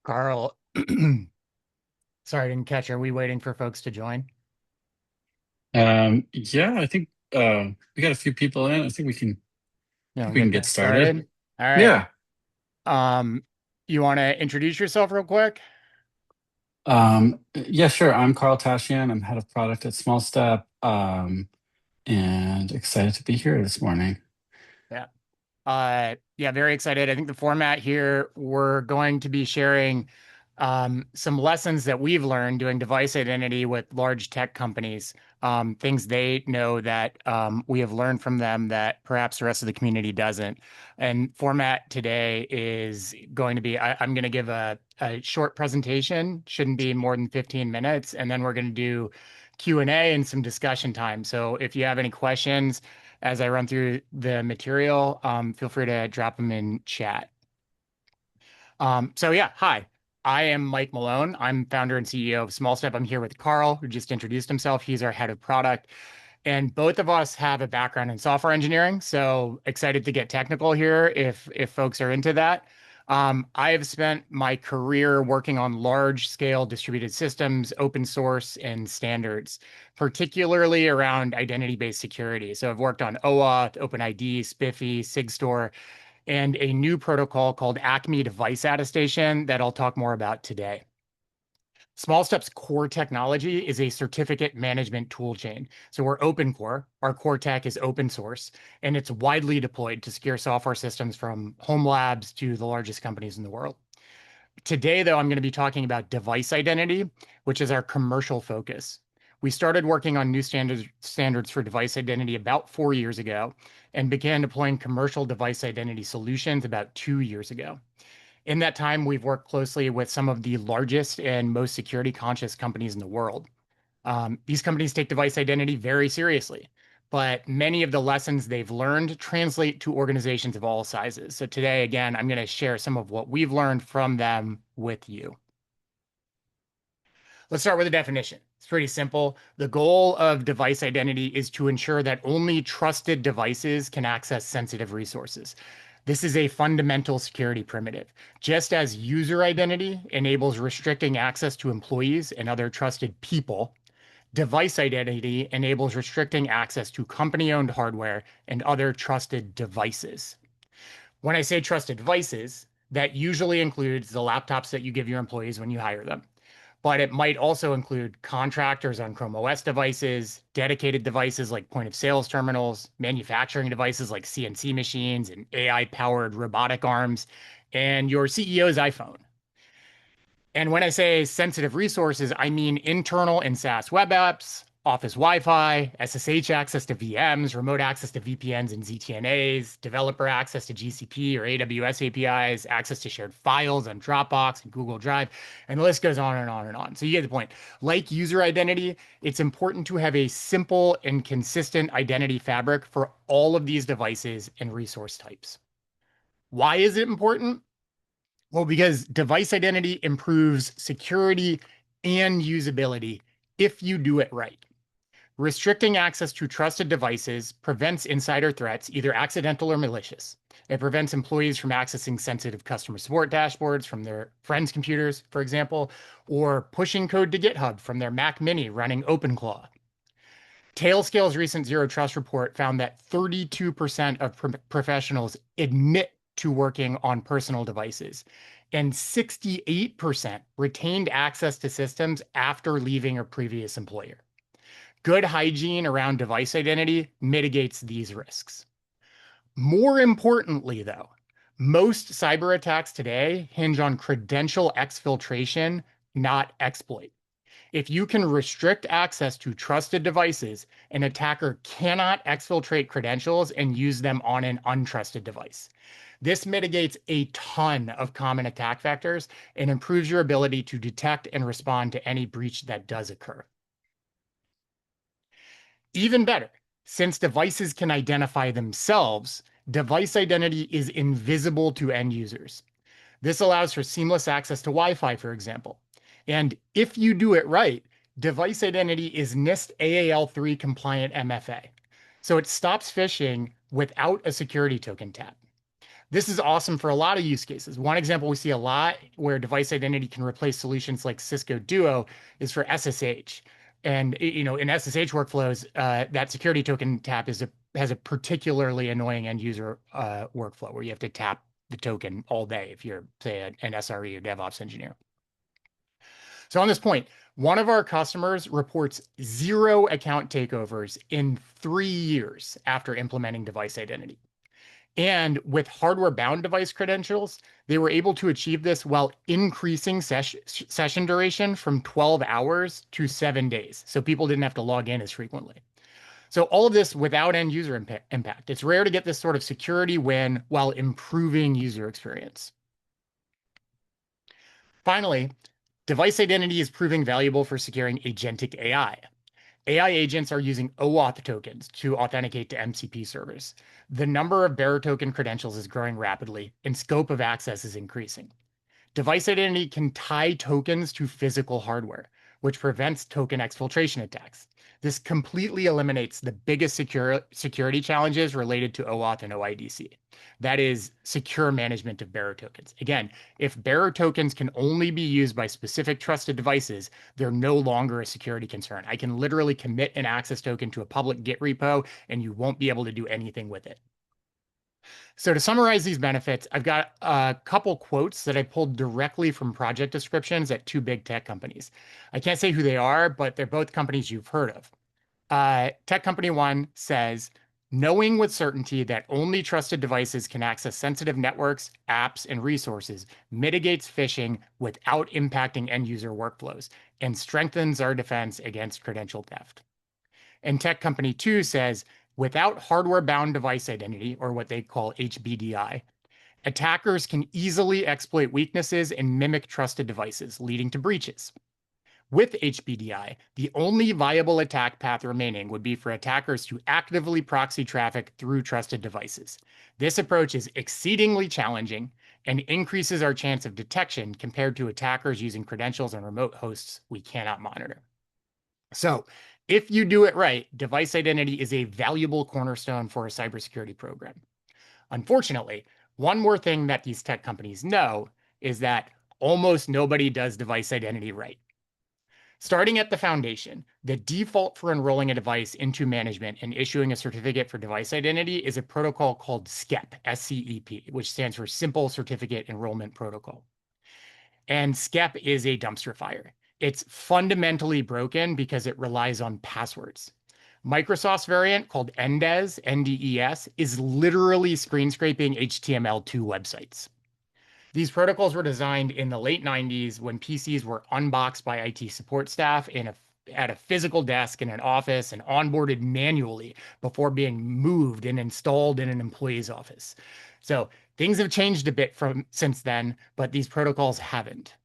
Carl, sorry, I didn't catch. Are we waiting for folks to join? Yeah, I think we got a few people in. I No, think we'll we can get get that started. started. All right. Yeah. Um, you want to introduce yourself real quick? Yeah, sure. I'm Carl Tashian. I'm head of product at Small Step. And excited to be here this morning. Yeah. Yeah, very excited. I think the format here, we're going to be sharing some lessons that we've learned doing device identity with large tech companies, things they know that we have learned from them that perhaps the rest of the community doesn't. And format today is going to be, I'm going to give a short presentation, shouldn't be more than 15 minutes, and then we're going to do Q&A and some discussion time. So if you have any questions, as I run through the material, feel free to drop them in chat. So yeah, hi. I am Mike Malone. I'm founder and CEO of Small Step. I'm here with Carl, who just introduced himself. He's our head of product. And both of us have a background in software engineering, so excited to get technical here if folks are into that. I have spent my career working on large scale distributed systems, open source, and standards, particularly around identity-based security. So I've worked on OAuth, OpenID, SPIFFE, SIGSTOR, and a new protocol called Acme Device Attestation that I'll talk more about today. Small Step's core technology is a certificate management toolchain. So we're open core. Our core tech is open source, and it's widely deployed to secure software systems from home labs to the largest companies in the world. Today, though, I'm going to be talking about device identity, which is our commercial focus. We started working on new standards for device identity about 4 years ago and began deploying commercial device identity solutions about 2 years ago. In that time, we've worked closely with some of the largest and most security conscious companies in the world. These companies take device identity very seriously, but many of the lessons they've learned translate to organizations of all sizes. So today, again, I'm going to share some of what we've learned from them with you. Let's start with a definition. It's pretty simple. The goal of device identity is to ensure that only trusted devices can access sensitive resources. This is a fundamental security primitive. Just as user identity enables restricting access to employees and other trusted people, device identity enables restricting access to company-owned hardware and other trusted devices. When I say trusted devices, that usually includes the laptops that you give your employees when you hire them, but it might also include contractors on Chrome OS devices, dedicated devices like point of sales terminals, manufacturing devices like CNC machines and AI powered robotic arms, and your CEO's iPhone. And when I say sensitive resources, I mean internal and SaaS web apps, Office Wi-Fi, SSH access to VMs, remote access to VPNs and ZTNAs, developer access to GCP or AWS APIs, access to shared files on Dropbox and Google Drive, and the list goes on and on and on. So you get the point. Like user identity, it's important to have a simple and consistent identity fabric for all of these devices and resource types. Why is it important? Well, because device identity improves security and usability if you do it right. Restricting access to trusted devices prevents insider threats, either accidental or malicious. It prevents employees from accessing sensitive customer support dashboards from their friends' computers, for example, or pushing code to GitHub from their Mac Mini running OpenClaw. Tailscale's recent Zero Trust report found that 32% of professionals admit to working on personal devices, and 68% retained access to systems after leaving a previous employer. Good hygiene around device identity mitigates these risks. More importantly, though, most cyber attacks today hinge on credential exfiltration, not exploit. If you can restrict access to trusted devices, an attacker cannot exfiltrate credentials and use them on an untrusted device. This mitigates a ton of common attack vectors and improves your ability to detect and respond to any breach that does occur. Even better, since devices can identify themselves, device identity is invisible to end users. This allows for seamless access to Wi-Fi, for example. And if you do it right, device identity is NIST AAL3 compliant MFA. So it stops phishing without a security token tap. This is awesome for a lot of use cases. One example we see a lot where device identity can replace solutions like Cisco Duo is for SSH. And in SSH workflows, that security token tap has a particularly annoying end user workflow where you have to tap the token all day if you're, say, an SRE or DevOps engineer. So on this point, one of our customers reports zero account takeovers in 3 years after implementing device identity. And with hardware-bound device credentials, they were able to achieve this while increasing session duration from 12 hours to 7 days. So people didn't have to log in as frequently. So all of this without end user impact. It's rare to get this sort of security win while improving user experience. Finally, device identity is proving valuable for securing agentic AI. AI agents are using OAuth tokens to authenticate to MCP servers. The number of bearer token credentials is growing rapidly, and scope of access is increasing. Device identity can tie tokens to physical hardware, which prevents token exfiltration attacks. This completely eliminates the biggest security challenges related to OAuth and OIDC. That is secure management of bearer tokens. Again, if bearer tokens can only be used by specific trusted devices, they're no longer a security concern. I can literally commit an access token to a public Git repo, and you won't be able to do anything with it. So to summarize these benefits, I've got a couple quotes that I pulled directly from project descriptions at two big tech companies. I can't say who they are, but they're both companies you've heard of. Tech company one says, knowing with certainty that only trusted devices can access sensitive networks, apps, and resources mitigates phishing without impacting end user workflows and strengthens our defense against credential theft. And tech company two says, without hardware-bound device identity, or what they call HBDI, attackers can easily exploit weaknesses and mimic trusted devices, leading to breaches. With HBDI, the only viable attack path remaining would be for attackers to actively proxy traffic through trusted devices. This approach is exceedingly challenging and increases our chance of detection compared to attackers using credentials on remote hosts we cannot monitor. So, if you do it right, device identity is a valuable cornerstone for a cybersecurity program. Unfortunately, one more thing that these tech companies know is that almost nobody does device identity right. Starting at the foundation, the default for enrolling a device into management and issuing a certificate for device identity is a protocol called SCEP, SCEP, which stands for Simple Certificate Enrollment Protocol. And SCEP is a dumpster fire. It's fundamentally broken because it relies on passwords. Microsoft's variant called NDES, NDES, is literally screen scraping HTML2 websites. These protocols were designed in the late 90s when PCs were unboxed by IT support staff at a physical desk in an office and onboarded manually before being moved and installed in an employee's office. So things have changed a bit since then, but these protocols haven't.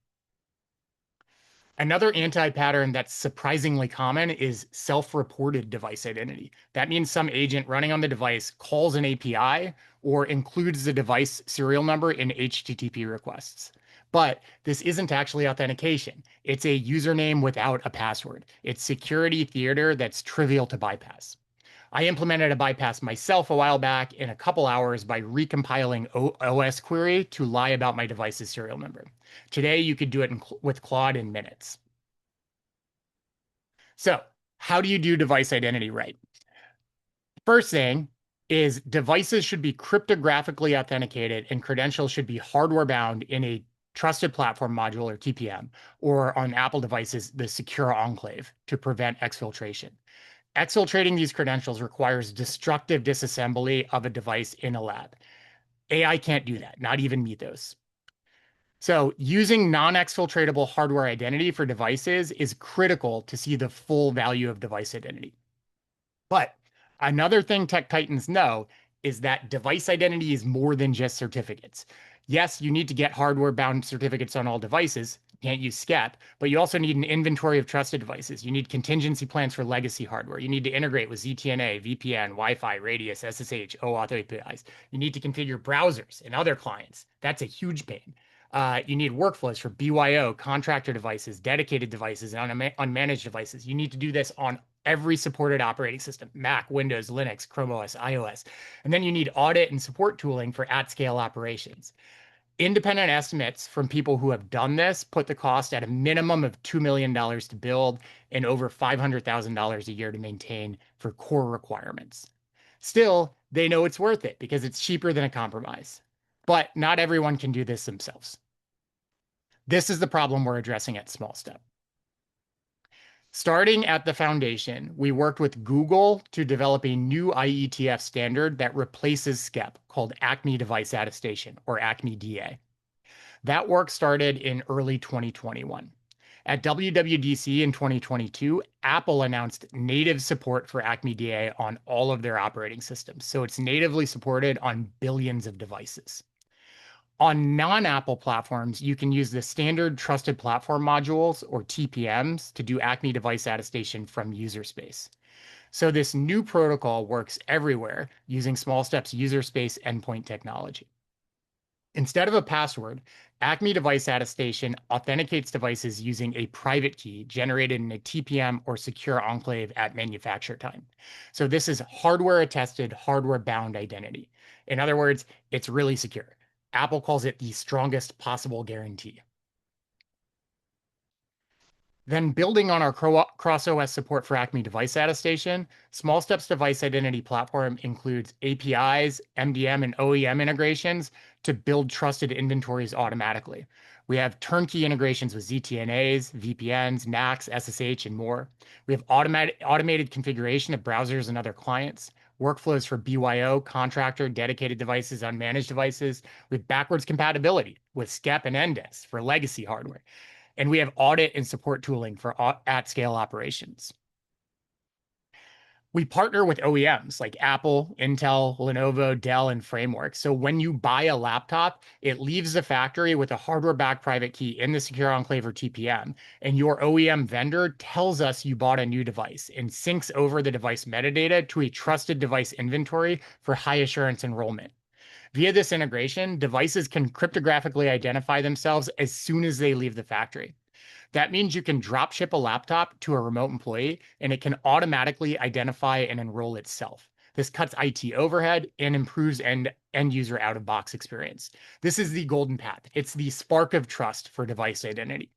Another anti-pattern that's surprisingly common is self-reported device identity. That means some agent running on the device calls an API or includes the device serial number in HTTP requests. But this isn't actually authentication. It's a username without a password. It's security theater that's trivial to bypass. I implemented a bypass myself a while back in a couple hours by recompiling OS query to lie about my device's serial number. Today, you could do it with Claude in minutes. So, how do you do device identity right? First thing is devices should be cryptographically authenticated and credentials should be hardware bound in a trusted platform module or TPM, or on Apple devices, the secure enclave to prevent exfiltration. Exfiltrating these credentials requires destructive disassembly of a device in a lab. AI can't do that, not even Mythos. So using non-exfiltratable hardware identity for devices is critical to see the full value of device identity. But another thing tech titans know is that device identity is more than just certificates. Yes, you need to get hardware-bound certificates on all devices. You can't use SCEP, but you also need an inventory of trusted devices. You need contingency plans for legacy hardware. You need to integrate with ZTNA, VPN, Wi-Fi, Radius, SSH, OAuth APIs. You need to configure browsers and other clients. That's a huge pain. You need workflows for BYO, contractor devices, dedicated devices, and unmanaged devices. You need to do this on every supported operating system, Mac, Windows, Linux, Chrome OS, iOS. And then you need audit and support tooling for at-scale operations. Independent estimates from people who have done this put the cost at a minimum of $2 million to build and over $500,000 a year to maintain for core requirements. Still, they know it's worth it because it's cheaper than a compromise. But not everyone can do this themselves. This is the problem we're addressing at Small Step. Starting at the foundation, we worked with Google to develop a new IETF standard that replaces SCEP called Acme Device Attestation, or Acme DA. That work started in early 2021. At WWDC in 2022, Apple announced native support for Acme DA on all of their operating systems. So it's natively supported on billions of devices. On non-Apple platforms, you can use the standard trusted platform modules or TPMs to do Acme device attestation from user space. So this new protocol works everywhere using Small Step's user space endpoint technology. Instead of a password, Acme device attestation authenticates devices using a private key generated in a TPM or secure enclave at manufacture time. So this is hardware attested, hardware bound identity. In other words, it's really secure. Apple calls it the strongest possible guarantee. Then building on our cross-OS support for Acme device attestation, Small Steps device identity platform includes APIs, MDM, and OEM integrations to build trusted inventories automatically. We have turnkey integrations with ZTNAs, VPNs, NACs, SSH, and more. We have automated configuration of browsers and other clients, workflows for BYO, contractor, dedicated devices, unmanaged devices, with backwards compatibility with SCEP and NDES for legacy hardware. And we have audit and support tooling for at-scale operations. We partner with OEMs like Apple, Intel, Lenovo, Dell, and Framework. So when you buy a laptop, it leaves the factory with a hardware-backed private key in the Secure Enclave or TPM, and your OEM vendor tells us you bought a new device and syncs over the device metadata to a trusted device inventory for high assurance enrollment. Via this integration, devices can cryptographically identify themselves as soon as they leave the factory. That means you can drop ship a laptop to a remote employee and it can automatically identify and enroll itself. This cuts IT overhead and improves end user out of box experience. This is the golden path. It's the spark of trust for device identity.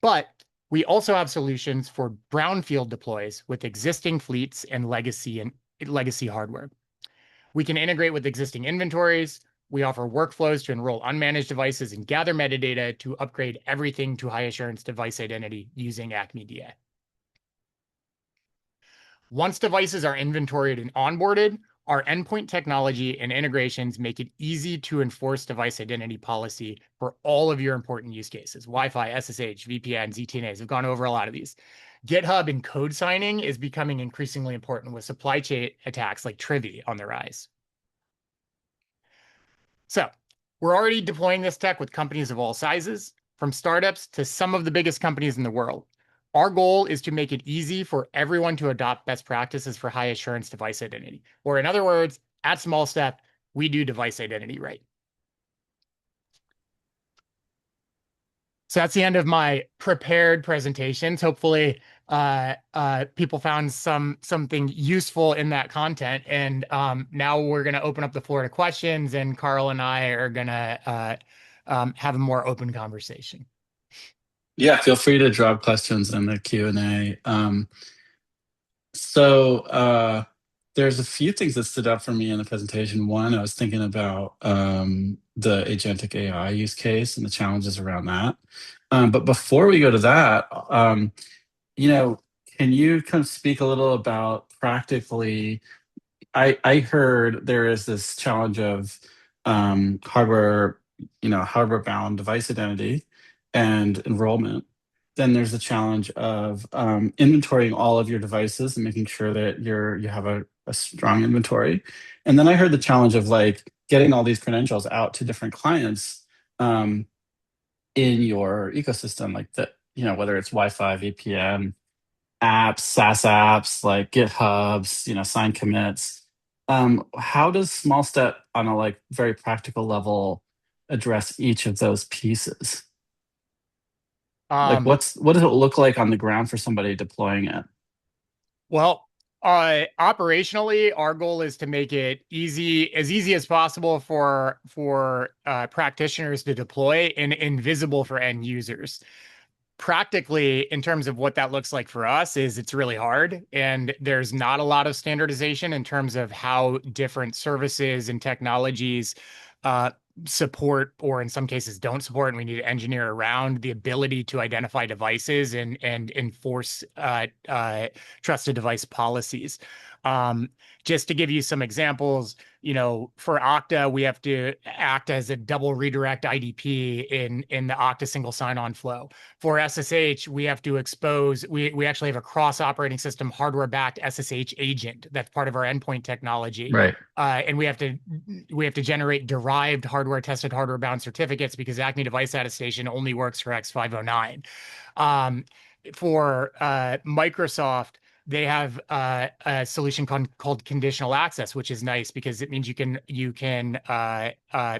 But we also have solutions for brownfield deploys with existing fleets and legacy hardware. We can integrate with existing inventories. We offer workflows to enroll unmanaged devices and gather metadata to upgrade everything to high assurance device identity using Acme DA. Once devices are inventoried and onboarded, our endpoint technology and integrations make it easy to enforce device identity policy for all of your important use cases. Wi-Fi, SSH, VPN, ZTNAs. We've gone over a lot of these. GitHub and code signing is becoming increasingly important with supply chain attacks like Trivy on the rise. So we're already deploying this tech with companies of all sizes, from startups to some of the biggest companies in the world. Our goal is to make it easy for everyone to adopt best practices for high assurance device identity. Or in other words, at Small Step, we do device identity right. So that's the end of my prepared presentations. Hopefully, people found something useful in that content. And now we're going to open up the floor to questions, and Carl and I are going to have a more open conversation. Yeah, feel free to drop questions in the Q&A. There's a few things that stood out for me in the presentation. One, I was thinking about the agentic AI use case and the challenges around that. But before we go to that, you know, can you kind of speak a little about practically? I heard there is this challenge of hardware, hardware bound device identity and enrollment. Then there's the challenge of inventorying all of your devices and making sure that you have a strong inventory. And then I heard the challenge of like getting all these credentials out to different clients in your ecosystem, like that, whether it's Wi-Fi, VPN, apps, SaaS apps like GitHubs, sign commits. How does Small Step on a like very practical level address each of those pieces? Like what does it look like on the ground for somebody deploying it? Well, operationally, our goal is to make it easy as possible for practitioners to deploy and invisible for end users. Practically, in terms of what that looks like for us, is it's really hard, and there's not a lot of standardization in terms of how different services and technologies uh, support, or in some cases don't support, and we need to engineer around the ability to identify devices and enforce trusted device policies. Um, just to give you some examples, for Okta, we have to act as a double redirect IDP in the Okta single sign-on flow. For SSH, we have to expose, we actually have a cross operating system hardware backed SSH agent that's part of our endpoint technology. Right. And we have to generate derived hardware tested hardware bound certificates because Acme device attestation only works for X509. Um, for Microsoft, they have a solution called conditional access, which is nice because it means you can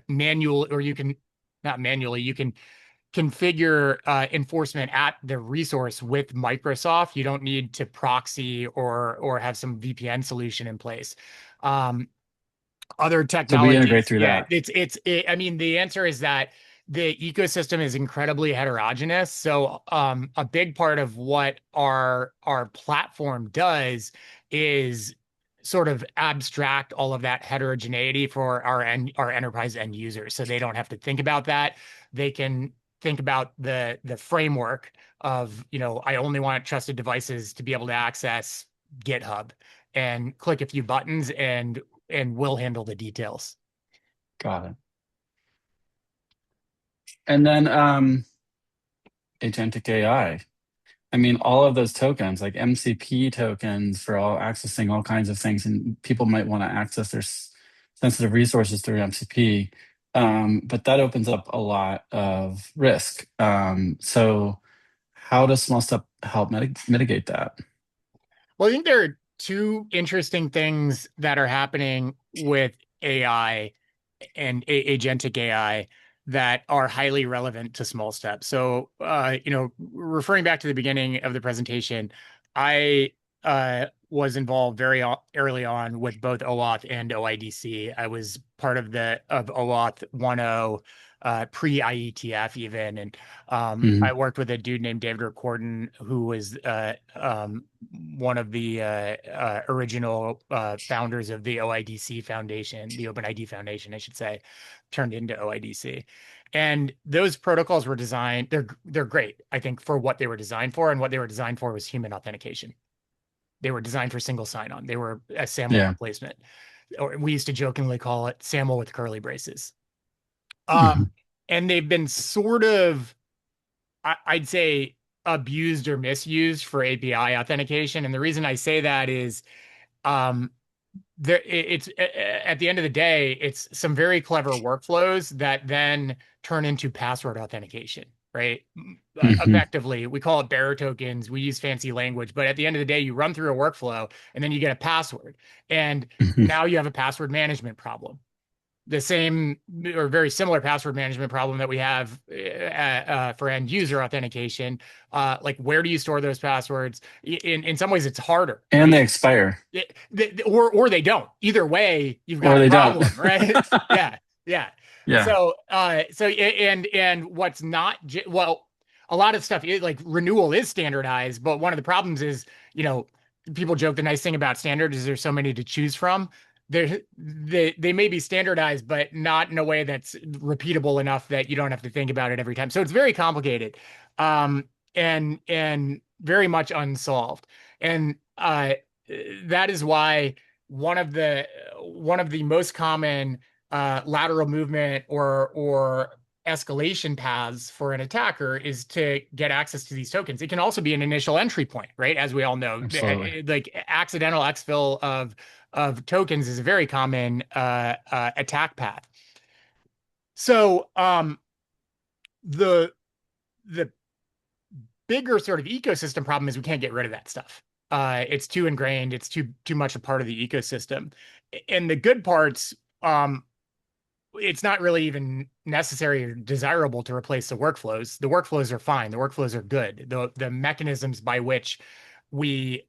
manual or you can not manually you can configure enforcement at the resource with Microsoft. You don't need to proxy or have some VPN solution in place. Um, Other So we integrate technologies, through yeah, that. I mean, the answer is that the ecosystem is incredibly heterogeneous. So a big part of what our platform does is sort of abstract all of that heterogeneity for our enterprise end users, so they don't have to think about that. They can think about the framework of, I only want trusted devices to be able to access GitHub and click a few buttons, and we'll handle the details. Got it. And then agentic AI. I mean, all of those tokens, like MCP tokens for all accessing all kinds of things, and people might want to access their sensitive resources through MCP. But that opens up a lot of risk. So how does small step help mitigate that? Well, I think there are two interesting things that are happening with AI and agentic AI that are highly relevant to small steps. So, referring back to the beginning of the presentation, I was involved very early on with both OAuth and OIDC. I was part of OAuth 1.0 pre-IETF even, and I Mhm. worked with a dude named David Recordon, who was one of the original founders of the OIDC Foundation, the OpenID Foundation, I should say, turned into OIDC. And those protocols were designed, they're great, I think, for what they were designed for. And what they were designed for was human authentication. They were designed for single sign-on. They were a SAML Yeah. replacement. Or we used to jokingly call it SAML with curly braces. Um, Mhm. and they've been sort of, I'd say, abused or misused for API authentication. And the reason I say that is um, it's at the end of the day, it's some very clever workflows that then turn into password authentication, right? Mhm. Effectively, we call it bearer tokens. We use fancy language, but at the end of the day, you run through a workflow and then you get a password, and Mhm. now you have a password management problem, the same or very similar password management problem that we have for end user authentication. Like, where do you store those passwords? In some ways, it's harder, And right? they expire, Or they don't. Either way, you've got or a they don't. problem, right? Yeah, yeah. Yeah. And what's not well, a lot of stuff like renewal is standardized, but one of the problems is, you know, people joke the nice thing about standards is there's so many to choose from. They may be standardized, but not in a way that's repeatable enough that you don't have to think about it every time. So it's very complicated, and very much unsolved. And that is why one of the most common lateral movement or escalation paths for an attacker is to get access to these tokens. It can also be an initial entry point, right? As we all know, Absolutely. like accidental exfil of tokens is a very common attack path. So the the bigger sort of ecosystem problem is we can't get rid of that stuff. It's too ingrained. It's too much a part of the ecosystem. And the good parts, it's not really even necessary or desirable to replace the workflows. The workflows are fine. The workflows are good. The mechanisms by which we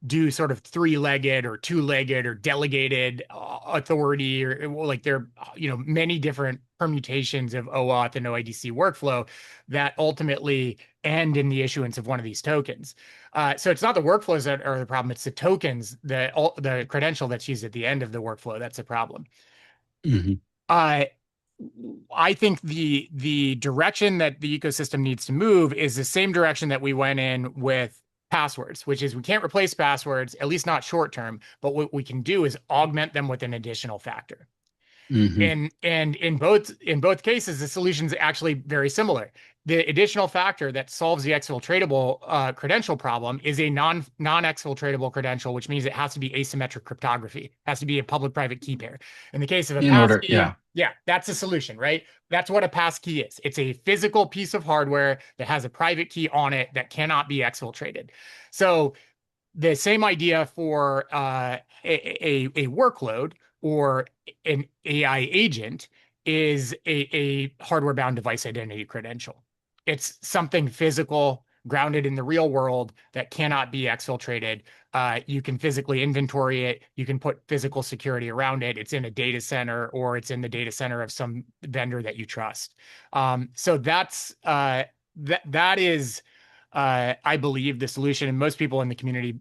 do sort of three-legged or two-legged or delegated authority, or like there are, many different permutations of OAuth and OIDC workflow that ultimately end in the issuance of one of these tokens. So it's not the workflows that are the problem, it's the tokens, the credential that's used at the end of the workflow that's a problem. Hmm. Uh, I think the direction that the ecosystem needs to move is the same direction that we went in with passwords, which is we can't replace passwords, at least not short term, but what we can do is augment them with an additional factor. Hmm. And in both cases, the solution is actually very similar. The additional factor that solves the exfiltratable credential problem is a non-exfiltratable credential, which means it has to be asymmetric cryptography. It has to be a public-private key pair. In the case of a In order, passkey, yeah. yeah, that's the solution, right? That's what a passkey is. It's a physical piece of hardware that has a private key on it that cannot be exfiltrated. So the same idea for a workload or an AI agent is a hardware bound device identity credential. It's something physical, grounded in the real world that cannot be exfiltrated. You can physically inventory it. You can put physical security around it. It's in a data center or it's in the data center of some vendor that you trust. So that is I believe the solution, and most people in the community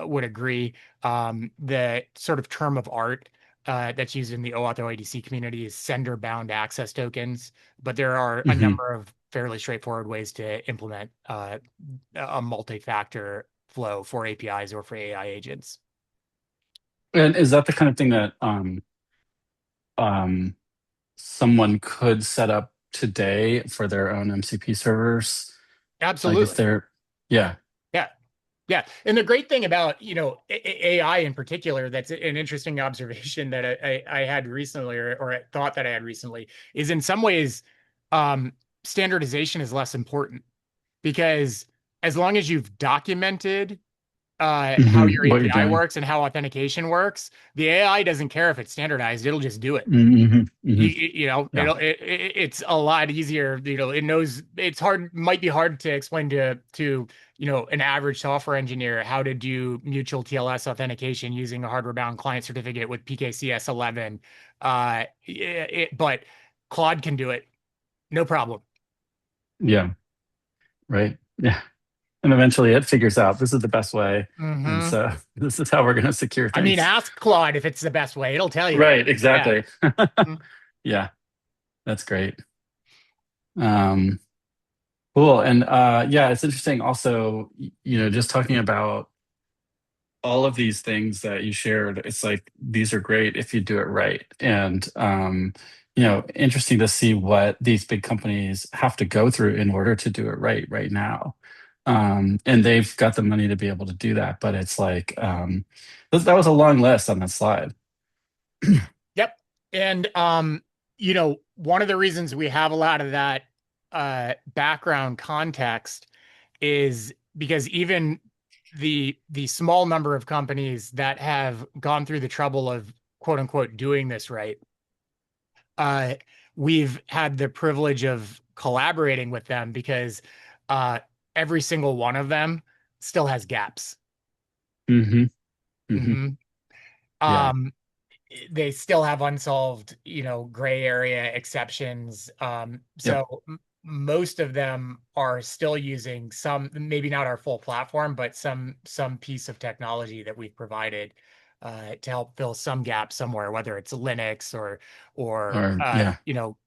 would agree. The sort of term of art that's used in the OAuth OIDC community is sender bound access tokens, but there are a Hmm. number of fairly straightforward ways to implement a multi-factor flow for APIs or for AI agents. And is that the kind of thing that um, someone could set up today for their own MCP servers? Like if Absolutely. they're, yeah. Yeah. Yeah. And the great thing about, AI in particular, that's an interesting observation that I had recently, or I thought that I had recently, is in some ways, um, standardization is less important because as long as you've documented how Hmm. your What you're API doing. works and how authentication works, the AI doesn't care if it's standardized, it'll just do it. Hmm. Hmm. Yeah. It's a lot easier. It knows it's hard, might be hard to explain to an average software engineer how to do mutual TLS authentication using a hardware bound client certificate with PKCS 11. But Claude can do it, no problem. Yeah. Right. Yeah. And eventually it figures out this is the best way. And Hmm. so this is how we're going to secure I mean, things. ask Claude if it's the best way. It'll tell you. Right. Yeah. Exactly. Yeah. That's great. Um, cool. And yeah, it's interesting also, just talking about all of these things that you shared, it's like these are great if you do it right. And interesting to see what these big companies have to go through in order to do it right now. And they've got the money to be able to do that. But it's like that was a long list on that slide. Yep. And one of the reasons we have a lot of that background context is because even the small number of companies that have gone through the trouble of quote unquote doing this right, uh, we've had the privilege of collaborating with them because uh, every single one of them still has gaps. Hmm. Hmm. Hmm. Yeah. Um, they still have unsolved, gray area exceptions. Yep. So most of them are still using some, maybe not our full platform, but some piece of technology that we've provided to help fill some gap somewhere, whether it's Linux or Or yeah.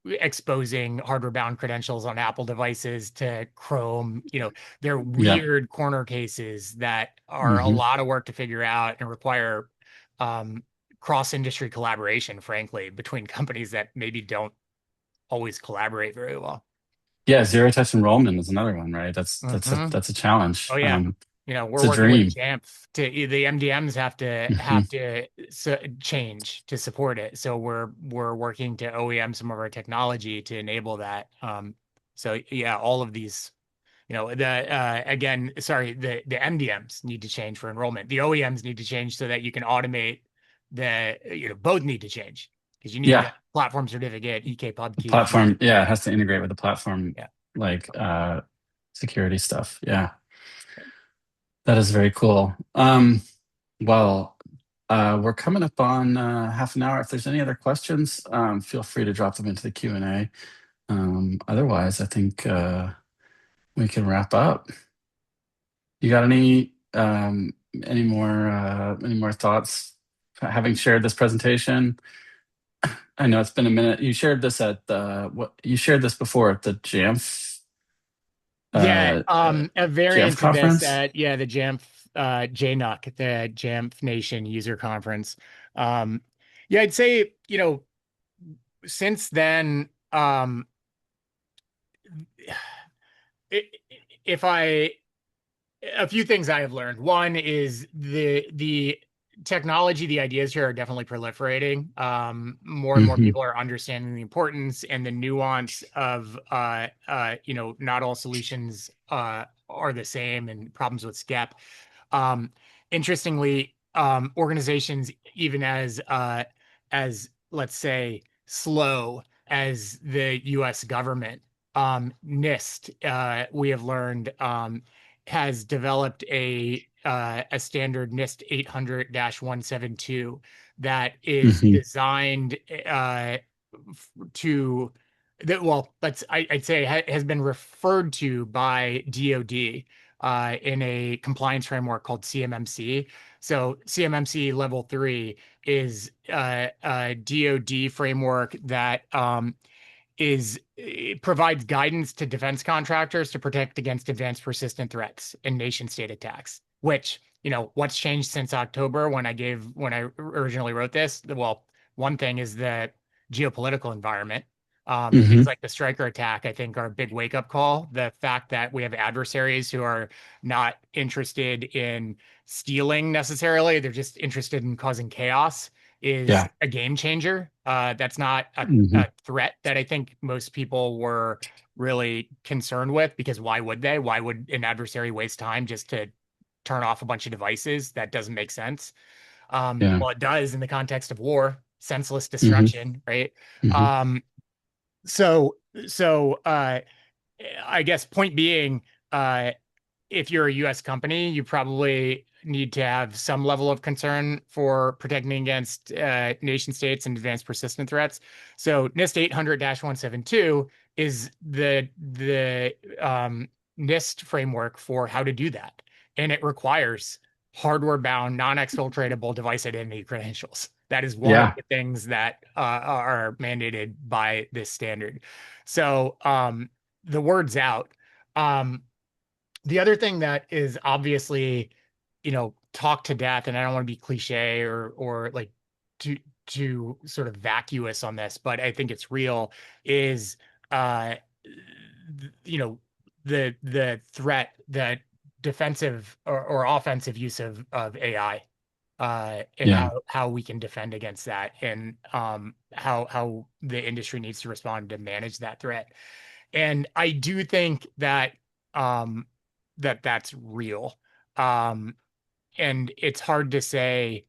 exposing hardware bound credentials on Apple devices to Chrome. They're Yeah. weird corner cases that are a Hmm. lot of work to figure out and require um, cross-industry collaboration, frankly, between companies that maybe don't always collaborate very well. Yeah. Zero touch enrollment is another one, right? Hmm. That's a Oh challenge. yeah. It's We're a working with dream. Jamf to the MDMs have to Hmm. change to support it. So we're working to OEM some of our technology to enable that. So yeah, all of these, the again, sorry, the MDMs need to change for enrollment. The OEMs need to change so that you can automate both need to change because you need a Yeah. platform certificate, EK pub The key. platform, yeah, it has to integrate with the platform Yeah. like security stuff. Yeah. That is very cool. Well, we're coming up on half an hour. If there's any other questions, feel free to drop them into the Q&A. Otherwise, I think we can wrap up. You got any more thoughts having shared this presentation? I know it's been a minute. You shared this at the what you shared this before at the Yeah, a Jamf variant of this conference. at the Jamf JNUC, the Jamf Nation user conference. Um, yeah, I'd say, since then, i- if I a few things I have learned. One is the technology, the ideas here are definitely proliferating. More and more Hmm. people are understanding the importance and the nuance of not all solutions are the same and problems with SCEP. Um, Interestingly, organizations even as let's say slow as the US government, NIST, we have learned, has developed a standard NIST 800-172 that is Hmm. designed to that well, I'd say has been referred to by DoD in a compliance framework called CMMC. So CMMC level 3 is a DoD framework that is it provides guidance to defense contractors to protect against advanced persistent threats and nation state attacks, which, what's changed since October when I originally wrote this? Well, one thing is the geopolitical environment. Things Hmm. like the Striker attack, I think, are a big wake up call. The fact that we have adversaries who are not interested in stealing necessarily, they're just interested in causing chaos is Yeah. a game changer. That's not Hmm. a threat that I think most people were really concerned with because why would they? Why would an adversary waste time just to turn off a bunch of devices? That doesn't make sense. Yeah. Well, it does in the context of war, senseless Hmm. destruction, right? Hmm. Um, so so I guess point being, uh, if you're a US company, you probably need to have some level of concern for protecting against nation states and advanced persistent threats. So NIST 800-172 is the NIST framework for how to do that. And it requires hardware bound, non-exfiltratable device identity credentials. That is one of Yeah. the things that are mandated by this standard. So the word's out. Um, the other thing that is obviously, talk to death, and I don't want to be cliche or like too sort of vacuous on this, but I think it's real, is uh you know, the threat that defensive or offensive use of AI and Yeah. how we can defend against that and how the industry needs to respond to manage that threat. And I do think that um that's real. Um and it's hard to say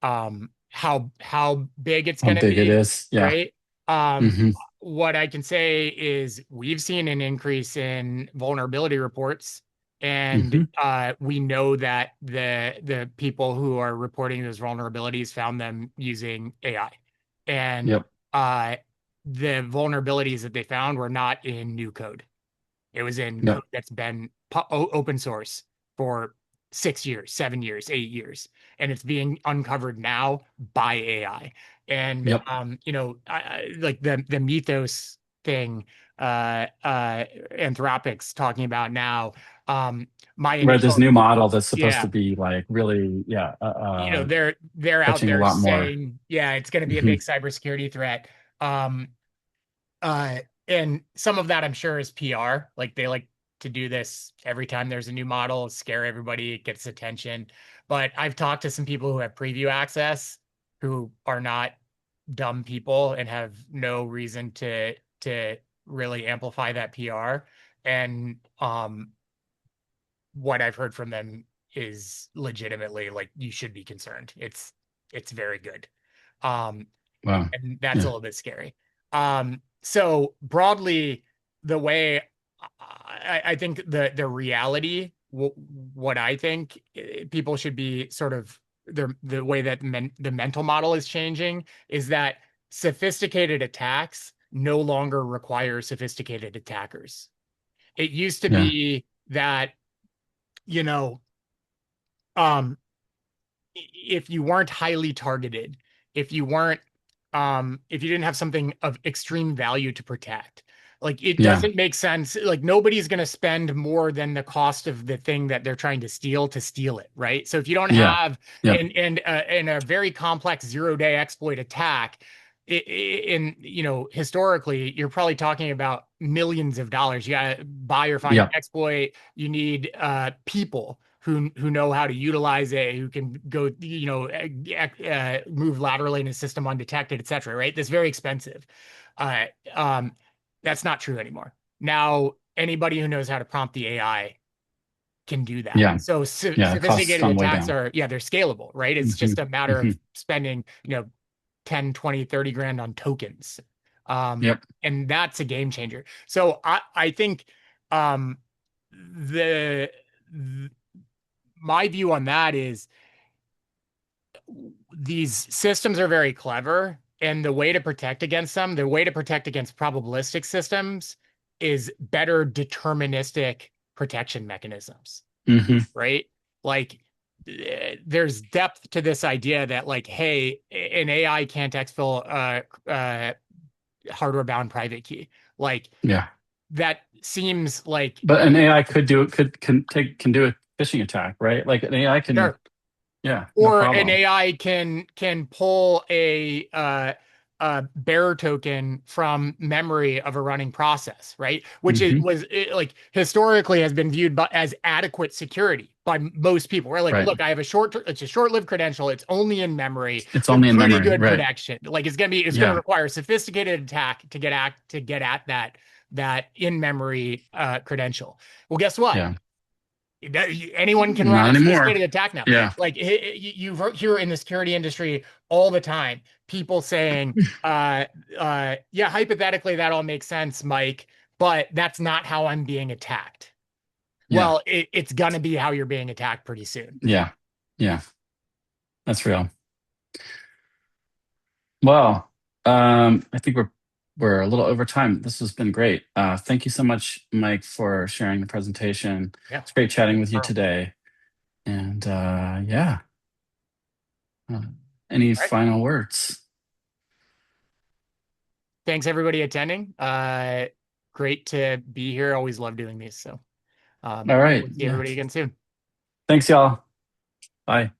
how big it's How going to big it be, is. Yeah. right? Um Hmm. what I can say is we've seen an increase in vulnerability reports, and Hmm. we know that the people who are reporting those vulnerabilities found them using AI. And Yep. uh the vulnerabilities that they found were not in new code. It was in code Yep. that's been open source for 6 years, 7 years, 8 years, and it's being uncovered now by AI. And Yep. like the Mythos thing, Anthropic's talking about now. Um, my Right. This initial, new model that's supposed to yeah, be like really, yeah, they're out catching a there lot more. saying, yeah, it's going to be a Hmm. big cybersecurity threat. Um, and some of that I'm sure is PR. Like they like to do this every time there's a new model, scare everybody, it gets attention. But I've talked to some people who have preview access who are not dumb people and have no reason to really amplify that PR. And what I've heard from them is legitimately like you should be concerned. It's very good. Um Wow. and that's a Yeah. little bit scary. So broadly, the way I think the reality what I think people should be sort of the way that the mental model is changing is that sophisticated attacks no longer require sophisticated attackers. It used to Yeah. be that, you know, um, if you weren't highly targeted, if you weren't, if you didn't have something of extreme value to protect, like it Yeah. doesn't make sense. Like nobody's going to spend more than the cost of the thing that they're trying to steal it, right? So if you don't Yeah. have Yep. in a very complex 0 day exploit attack, in historically, you're probably talking about millions of dollars. You got to buy or find an Yep. exploit. You need people who know how to utilize it, who can go, move laterally in a system undetected, et cetera, right? That's very expensive. Uh, um, that's not true anymore. Now, anybody who knows how to prompt the AI can do that. Yeah. So Yeah. Costs sophisticated gone way attacks down. are, yeah, they're scalable, right? It's Hmm. just a matter Hmm. of spending, 10, 20, 30 grand on tokens. Yep. And that's a game changer. So I think um, the, the my view on that is these systems are very clever, and the way to protect against them, the way to protect against probabilistic systems is better deterministic protection mechanisms, Hmm. right? Like there's depth to this idea that like, hey, an AI can't exfil hardware bound private key. Like Yeah. that seems like But an AI could do it, can do a phishing attack, right? Like an AI can, sure. yeah, no Or an problem. AI can pull a bearer token from memory of a running process, right? Which is Hmm. was like historically has been viewed as adequate security by most people. We're like, Right. look, I have it's a short-lived credential. It's only in memory. It's It's a only in pretty memory. good Right. protection. Like it's gonna Yeah. require a sophisticated attack to get at that in-memory credential. Well, guess what? Yeah. Anyone can run Not a anymore. sophisticated attack now. Yeah. Like you hear in the security industry all the time, people saying, yeah, hypothetically, that all makes sense, Mike, but that's not how I'm being attacked. Yeah. Well, it's going to be how you're being attacked pretty soon. Yeah. Yeah. That's real. Well, I think we're a little over time. This has been great. Thank you so much, Mike, for sharing the presentation. Yeah. It's great chatting with you All today. And yeah, uh, any right. final words? Thanks, everybody attending. Great to be here. Always love doing these. So All right. we'll see Yeah. everybody again soon. Thanks, y'all. Bye.